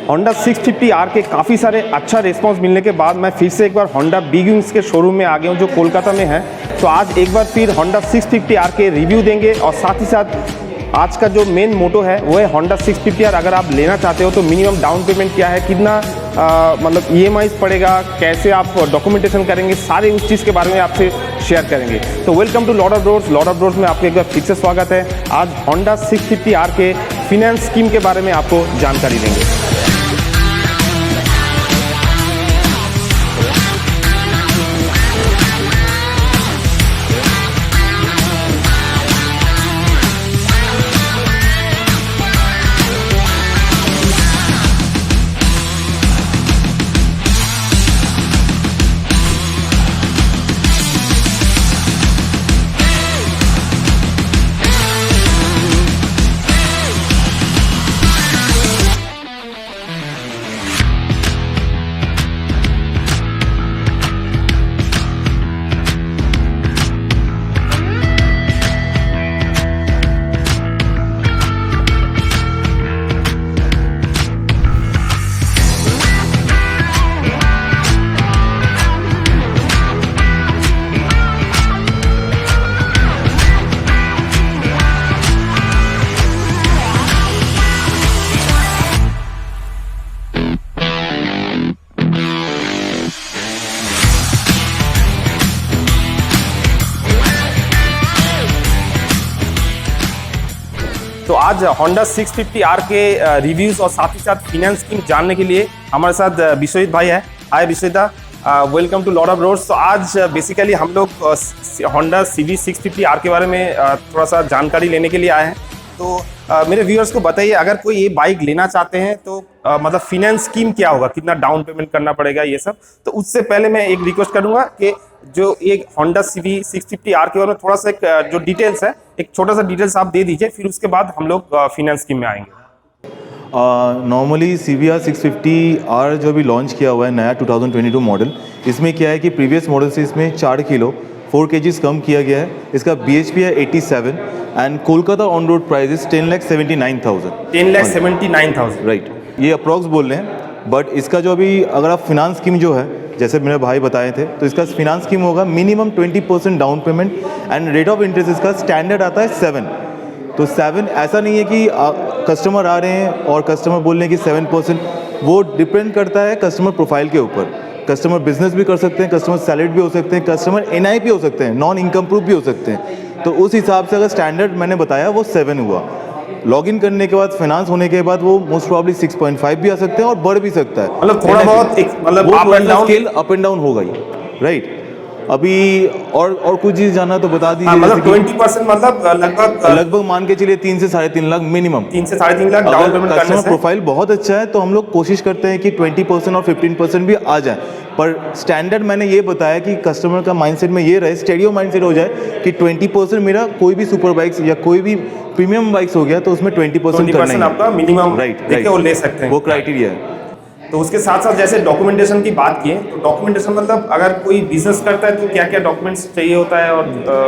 Honda 650R के काफ़ी सारे अच्छा रिस्पांस मिलने के बाद मैं फिर से एक बार Honda बिग विंग्स के शोरूम में आ गया हूँ जो कोलकाता में है। तो आज एक बार फिर Honda 650R के रिव्यू देंगे और साथ ही साथ आज का जो मेन मोटो है वो है Honda 650R। अगर आप लेना चाहते हो तो मिनिमम डाउन पेमेंट क्या है, कितना मतलब EMI पड़ेगा, कैसे आप डॉक्यूमेंटेशन करेंगे, सारे उस चीज़ के बारे में आपसे शेयर करेंगे। तो welcome to lord of doors में आपका एक बार फिर से स्वागत है। आज Honda 650R के फिनेंस स्कीम के बारे में आपको जानकारी देंगे। तो आज Honda 650R के रिव्यूज़ और साथ ही साथ फिनेंस स्कीम जानने के लिए हमारे साथ विश्वजीत भाई है। Hi Vishwajeet, welcome to lord of doors. तो आज बेसिकली हम लोग Honda CV 650R के बारे में थोड़ा सा जानकारी लेने के लिए आए हैं। तो मेरे व्यूअर्स को बताइए, अगर कोई ये बाइक लेना चाहते हैं तो मतलब फिनेंस स्कीम क्या होगा, कितना डाउन पेमेंट करना पड़ेगा, ये सब। तो उससे पहले मैं एक रिक्वेस्ट करूंगा कि जो एक Honda CV 650R के बारे में थोड़ा सा एक जो डिटेल्स है, एक छोटा सा डिटेल्स आप दे दीजिए, फिर उसके बाद हम लोग फिनेंस स्कीम में आएंगे। नॉर्मली CBR 650R जो भी लॉन्च किया हुआ है नया 2022 मॉडल, इसमें क्या है कि प्रीवियस मॉडल से इसमें 4 किलो 4 kgs कम किया गया है। इसका BHP है 87 and Kolkata on road price is 10,79,000। 10,79,000 right, ये अप्रॉक्स बोल रहे हैं। बट इसका जो अभी अगर आप फिनांस स्कीम जो है, जैसे मेरे भाई बताए थे, तो इसका फिनांस स्कीम होगा minimum 20% down payment and rate of interest इसका स्टैंडर्ड आता है 7। तो 7 ऐसा नहीं है कि कस्टमर आ रहे हैं और कस्टमर बोल रहे हैं कि 7%। वो डिपेंड करता है कस्टमर प्रोफाइल के ऊपर। कस्टमर बिजनेस भी कर सकते हैं, कस्टमर सैलरी भी हो सकते हैं, कस्टमर NI भी हो सकते हैं, नॉन इनकम प्रूफ भी हो सकते हैं। तो उस हिसाब से अगर स्टैंडर्ड मैंने बताया वो 7 हुआ। लॉगिन करने के बाद फाइनेंस होने के बाद वो मोस्ट प्रॉब्ली 6.5 भी आ सकते हैं और बढ़ भी सकता है। मतलब थोड़ा बहुत एक मतलब अप एंड डाउन होगा ही, राइट। अभी और कुछ चीज जानना तो बता दीजिए। मतलब 20% मतलब लगभग मान के चलिए 3 से 3.5 लाख मिनिमम। 3 से 3.5 लाख डाउन पेमेंट करने से कस्टमर प्रोफाइल बहुत अच्छा है तो हम लोग कोशिश करते हैं कि 20% और 15% भी आ जाए। पर स्टैंडर्ड मैंने ये बताया कि कस्टमर का माइंडसेट में ये रहे, स्टेडियो माइंडसेट हो जाए कि 20% मेरा कोई भी सुपर बाइक्स या कोई भी प्रीमियम बाइक्स हो गया तो उसमें 20% करना है आपका मिनिमम, राइट, वो ले सकते हैं, वो क्राइटेरिया है। तो उसके साथ साथ जैसे डॉक्यूमेंटेशन की बात किए तो डॉक्यूमेंटेशन मतलब अगर कोई बिजनेस करता है तो क्या क्या डॉक्यूमेंट्स चाहिए होता है, और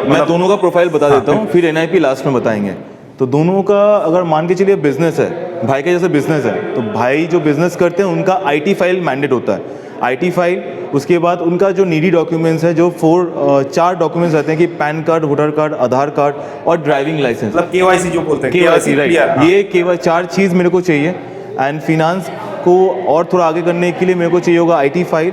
मैं दोनों का प्रोफाइल बता देता हूँ, फिर NIP लास्ट में बताएंगे। तो दोनों का अगर मान के चलिए बिजनेस है, भाई का जैसे बिजनेस है तो भाई जो बिजनेस करते हैं उनका IT फाइल मैंडेट होता है। IT फाइल, उसके बाद उनका जो नीडी डॉक्यूमेंट्स है जो 4 डॉक्यूमेंट्स रहते हैं कि पैन कार्ड, वोटर कार्ड, आधार कार्ड और ड्राइविंग लाइसेंस, मतलब KYC जो बोलते हैं, KYC राइट। ये केवल 4 चीज़ मेरे को चाहिए। एंड फिनांस को और थोड़ा आगे करने के लिए मेरे को चाहिए होगा IT फाइल,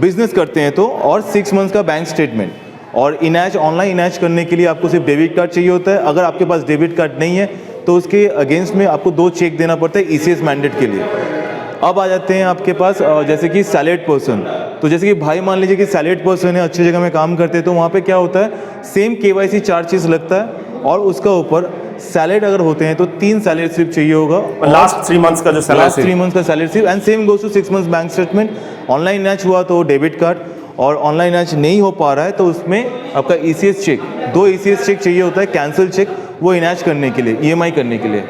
बिजनेस करते हैं तो, और 6 मंथ्स का बैंक स्टेटमेंट। और इनैच, ऑनलाइन इनैच करने के लिए आपको सिर्फ डेबिट कार्ड चाहिए होता है। अगर आपके पास डेबिट कार्ड नहीं है तो उसके अगेंस्ट में आपको 2 चेक देना पड़ता है ECS मैंडेट के लिए। अब आ जाते हैं आपके पास जैसे कि सैलरीड पर्सन। तो जैसे कि भाई मान लीजिए कि सैलरीड पर्सन है, अच्छी जगह में काम करते हैं, तो वहाँ पे क्या होता है, सेम KYC 4 चीज़ लगता है और उसका ऊपर सैलरीड अगर होते हैं तो 3 सैलरी स्लिप चाहिए होगा, लास्ट 3 मंथ्स का जो सैलरी, लास्ट 3 मंथ्स का salary slip. And same goes to 6 months bank statement. Online match हुआ तो डेबिट कार्ड, और ऑनलाइन मैच नहीं हो पा रहा है तो उसमें आपका ECS चेक, 2 ECS चेक चाहिए होता है, कैंसिल चेक, वो इनैच करने के लिए, EMI करने के लिए।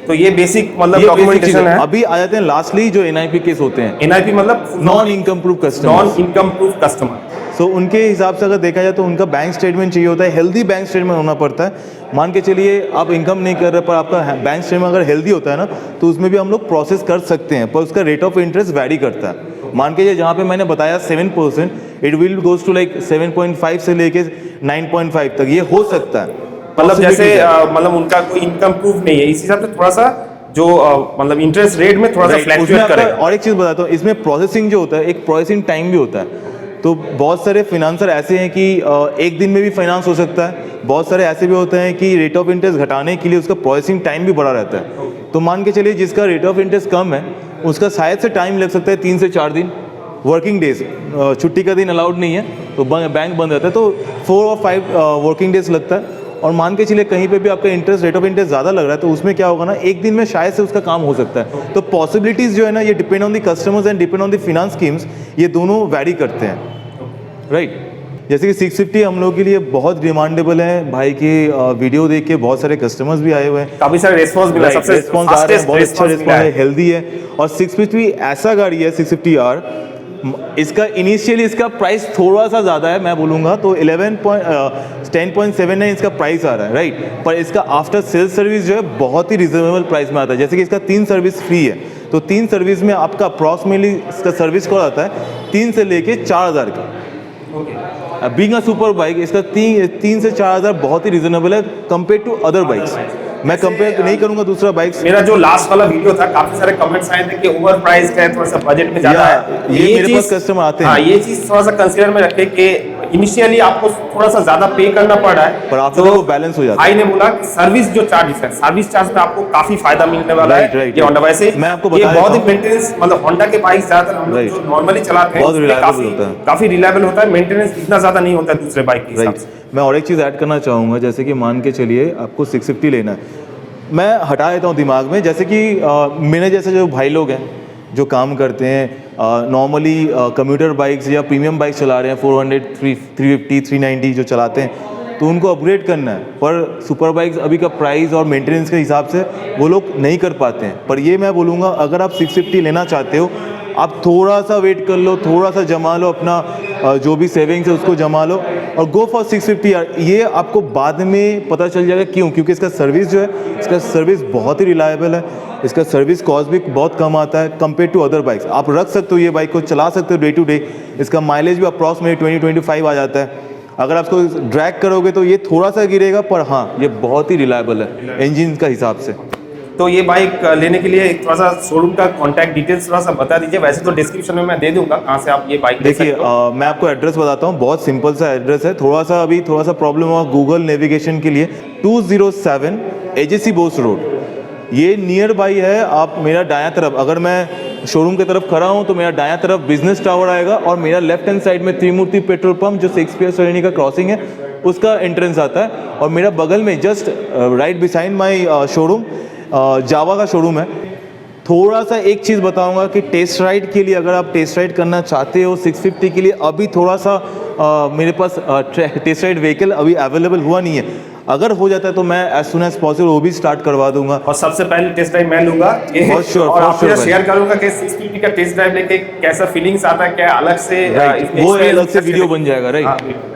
तो ये बेसिक मतलब डॉक्यूमेंटेशन है। अभी आ जाते हैं लास्टली जो NIP केस होते हैं। NIP मतलब non income proof customer, non income proof customer. So उनके हिसाब से अगर देखा जाए तो उनका बैंक स्टेटमेंट चाहिए होता है, हेल्दी बैंक स्टेटमेंट होना पड़ता है। मान के चलिए आप इनकम नहीं कर रहे पर आपका बैंक स्टेटमेंट अगर हेल्दी होता है ना, तो उसमें भी हम लोग प्रोसेस कर सकते हैं, पर उसका रेट ऑफ इंटरेस्ट वैरी करता है। मान के जहाँ पे मैंने बताया 7%, it will goes to like 7.5 से लेके 9.5 तक ये हो सकता है। मतलब जैसे मतलब उनका कोई इनकम प्रूफ नहीं है, इस हिसाब से थोड़ा सा जो मतलब इंटरेस्ट रेट में थोड़ा सा फ्लैक्चुएट करेगा। और एक चीज़ बताता हूँ, इसमें प्रोसेसिंग जो होता है, एक प्रोसेसिंग टाइम भी होता है। तो बहुत सारे फिनांसर ऐसे हैं कि एक दिन में भी फाइनेंस हो सकता है, बहुत सारे ऐसे भी होते हैं कि रेट ऑफ इंटरेस्ट घटाने के लिए उसका प्रोसेसिंग टाइम भी बढ़ा रहता है। तो मान के चलिए जिसका रेट ऑफ इंटरेस्ट कम है उसका शायद से टाइम लग सकता है 3 से 4 दिन वर्किंग डेज, छुट्टी का दिन अलाउड नहीं है तो बैंक बंद रहता है, तो 4 और 5 वर्किंग डेज लगता है। और मान के चलिए कहीं पे भी आपका इंटरेस्ट रेट ऑफ इंटरेस्ट ज़्यादा लग रहा है तो उसमें क्या होगा ना, एक दिन में शायद से उसका काम हो सकता है। तो पॉसिबिलिटीज़ जो है ना, ये depend on the customers and depend on the finance schemes, ये दोनों वैरी करते हैं, राइट। जैसे कि 650 हम लोग के लिए बहुत डिमांडेबल है, भाई की वीडियो देख के बहुत सारे कस्टमर्स भी आए हुए हैं, काफी सारे रिस्पांस मिला, सबसे रिस्पांस आ रहा है, बहुत अच्छा रिस्पांस है, हेल्दी है। और 650 ऐसा गाड़ी है 650R, इसका इनिशियली इसका प्राइस थोड़ा सा ज़्यादा है, मैं बोलूँगा तो 10.79 इसका प्राइस आ रहा है, राइट। पर इसका आफ्टर सेल्स सर्विस जो है बहुत ही रिजनेबल प्राइस में आता है। जैसे कि इसका 3 सर्विस फ्री है, तो 3 सर्विस में आपका अप्रॉक्सीमेटली इसका सर्विस कॉस्ट आता है 3 से लेके 4,000 का। बीइंग अ सुपर बाइक इसका 3 से 4,000 बहुत ही रिजनेबल है कंपेयर टू अदर बाइक्स। मैं कंपेयर नहीं करूंगा दूसरा बाइक्स। मेरा जो लास्ट वाला वीडियो था काफी सारे कमेंट्स आए थे कि ओवर प्राइस्ड है, थोड़ा सा बजट में ज्यादा है। ये मेरे पास कस्टमर आते हैं। हाँ, ये चीज थोड़ा सा कंसीडर में रखें कि इनिशियली आपको थोड़ा सा ज्यादा पे करना पड़ रहा है, पर आफ्टर वो बैलेंस हो जाता है। भाई ने बोला कि सर्विस जो चार्जेस है, सर्विस चार्ज में आपको काफी फायदा मिलने वाला है। ये होंडा वैसे मैं आपको ये बता बहुत ही मेंटेनेंस, मतलब होंडा के बाइक ज्यादातर हम लोग जो नॉर्मली चलाते हैं काफी रिलायबल होता है, मेंटेनेंस इतना ज्यादा नहीं होता है दूसरे बाइक के हिसाब से। मैं और एक चीज़ ऐड करना चाहूँगा, जैसे कि मान के चलिए आपको 650 लेना है, मैं हटा देता हूँ दिमाग में, जैसे कि मेरे जैसे जो भाई लोग हैं जो काम करते हैं नॉर्मली कम्यूटर बाइक्स या प्रीमियम बाइक चला रहे हैं 400, 350, 390 जो चलाते हैं, तो उनको अपग्रेड करना है। पर सुपर बाइक्स अभी का प्राइस और मेंटेनेंस के हिसाब से वो लोग नहीं कर पाते हैं। पर ये मैं बोलूँगा, अगर आप 650 लेना चाहते हो, आप थोड़ा सा वेट कर लो, थोड़ा सा जमा लो, अपना जो भी सेविंग्स है उसको जमा लो और गो फॉर 650 यार। ये आपको बाद में पता चल जाएगा क्यों, क्योंकि इसका सर्विस जो है, इसका सर्विस बहुत ही रिलायबल है, इसका सर्विस कॉस्ट भी बहुत कम आता है कंपेयर टू अदर बाइक्स। आप रख सकते हो, ये बाइक को चला सकते हो डे टू डे, इसका माइलेज भी अप्रॉक्सीमेटली 20-25 आ जाता है। अगर आप इसको ड्रैग करोगे तो ये थोड़ा सा गिरेगा, पर हाँ ये बहुत ही रिलायबल है इंजन का हिसाब से। तो ये बाइक लेने के लिए थोड़ा सा शोरूम का कांटेक्ट डिटेल्स थोड़ा सा बता दीजिए। वैसे तो डिस्क्रिप्शन में मैं दे दूंगा कहाँ से आप ये बाइक देखिए। मैं आपको एड्रेस बताता हूँ, बहुत सिंपल सा एड्रेस है, थोड़ा सा प्रॉब्लम हुआ गूगल नेविगेशन के लिए। 207 AJC बोस रोड, ये नियर बाई है। आप मेरा दायां तरफ, अगर मैं शोरूम की तरफ खड़ा हूँ तो मेरा दायां तरफ बिजनेस टावर आएगा और मेरा लेफ्ट हैंड साइड में त्रिमूर्ति पेट्रोल पंप जो शेक्सपियर सरोनी का क्रॉसिंग है उसका एंट्रेंस आता है। और मेरा बगल में just right beside my showroom Jawa का शोरूम है। थोड़ा सा एक चीज़ बताऊंगा कि टेस्ट राइड के लिए, अगर आप टेस्ट राइड करना चाहते हो 650 के लिए, अभी थोड़ा सा मेरे पास टेस्ट राइड व्हीकल अभी अवेलेबल हुआ नहीं है। अगर हो जाता है तो मैं एज सुन एज पॉसिबल वो भी स्टार्ट करवा दूंगा। और सबसे पहले टेस्ट ड्राइव मैं लूंगा और आपसे शेयर करूंगा कि 650 का टेस्ट ड्राइव लेके कैसा फीलिंग्स आता है, क्या अलग से वो अलग से वीडियो बन जाएगा, राइट।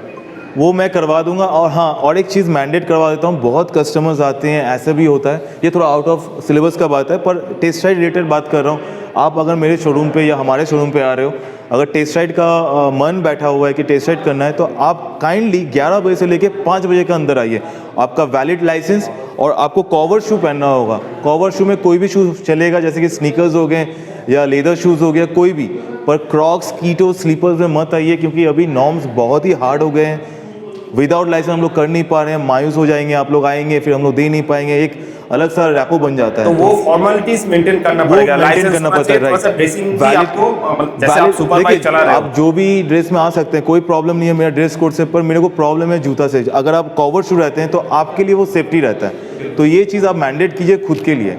वो मैं करवा दूंगा। और हाँ, और एक चीज़ मैंडेट करवा देता हूँ, बहुत कस्टमर्स आते हैं, ऐसा भी होता है, ये थोड़ा आउट ऑफ सिलेबस का बात है, पर टेस्ट राइड रिलेटेड बात कर रहा हूँ। आप अगर मेरे शोरूम पे या हमारे शोरूम पे आ रहे हो, अगर टेस्ट राइड का मन बैठा हुआ है कि टेस्ट राइड करना है, तो आप काइंडली 11 बजे से लेके 5 बजे के अंदर आइए। आपका वैलिड लाइसेंस और आपको कवर शू पहनना होगा। कवर शू में कोई भी शूज़ चलेगा, जैसे कि स्नीकर्स हो गए या लेदर शूज़ हो गया, कोई भी, पर क्रॉक्स, कीटो, स्लीपर्स में मत आइए, क्योंकि अभी नॉर्म्स बहुत ही हार्ड हो गए हैं। विदाउट लाइसेंस हम लोग कर नहीं पा रहे हैं, मायूस हो जाएंगे। आप लोग आएंगे फिर हम लोग दे नहीं पाएंगे, एक अलग सा रैपो बन जाता है। तो वो फॉर्मेलिटीज मेंटेन करना पड़ेगा, लाइसेंस करना पड़ता है, राइट। ड्रेसिंग भी आपको, जैसे आप सुपर बाइक चला रहे हो, आप जो भी ड्रेस में आ सकते हैं, कोई प्रॉब्लम नहीं है मेरा ड्रेस कोड से। पर मेरे को प्रॉब्लम है जूता से। अगर आप कवर शू रहते हैं तो आपके लिए वो सेफ्टी रहता है, तो ये चीज़ आप मैंडेट कीजिए खुद के लिए।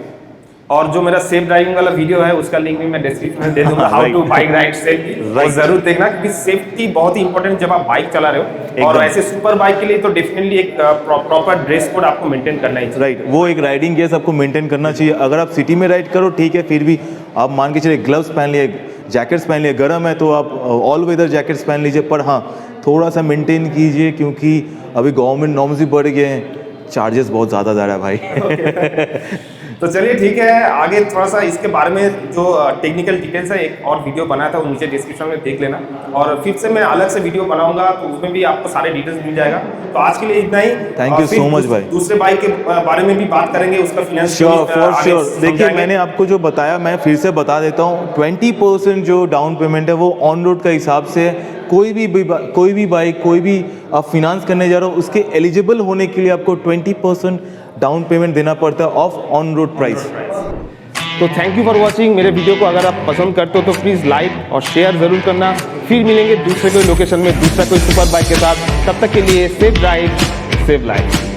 और जो मेरा सेफ ड्राइविंग वाला वीडियो है उसका लिंक भी मैं डिस्क्रिप्शन में दे दूंगा, how to bike ride safely, वो जरूर देखना, क्योंकि सेफ्टी बहुत ही इंपॉर्टेंट जब आप बाइक चला रहे हो। और ऐसे सुपर बाइक के लिए तो डेफिनेटली एक प्रॉपर ड्रेस कोड आपको मेंटेन करना ही चाहिए, राइट। वो एक राइडिंग गियर्स आपको मेंटेन करना चाहिए। अगर आप सिटी में राइड करो ठीक है, फिर भी आप मान के चलिए ग्लव्स पहन लिए, जैकेट्स पहन लिए, गर्म है तो आप ऑल वेदर जैकेट्स पहन लीजिए। पर हाँ, थोड़ा सा मेंटेन कीजिए, क्योंकि अभी गवर्नमेंट नॉर्म्स भी बढ़ गए हैं, चार्जेस बहुत ज़्यादा जा रहा है भाई। तो चलिए ठीक है, आगे थोड़ा सा इसके बारे में जो टेक्निकल डिटेल्स है एक और वीडियो बनाया था, वो नीचे डिस्क्रिप्शन में देख लेना, और फिर से मैं अलग से वीडियो बनाऊंगा तो उसमें भी आपको सारे डिटेल्स मिल जाएगा। तो आज के लिए इतना ही। Thank you so much भाई। दूसरे बाइक के बारे में भी बात करेंगे, उसका फाइनेंस श्योर फॉर श्योर। देखिए मैंने आपको जो बताया मैं फिर से बता देता हूँ, 20% जो डाउन पेमेंट है वो ऑन रोड का हिसाब से है। कोई भी बाइक कोई भी आप फिनांस करने जा रहे हो, उसके एलिजिबल होने के लिए आपको 20% डाउन पेमेंट देना पड़ता है ऑफ ऑन रोड प्राइस। तो थैंक यू फॉर वॉचिंग। मेरे वीडियो को अगर आप पसंद करते हो तो प्लीज़ लाइक और शेयर ज़रूर करना। फिर मिलेंगे दूसरे कोई लोकेशन में दूसरा कोई सुपर बाइक के साथ। तब तक के लिए सेफ ड्राइव सेफ लाइफ।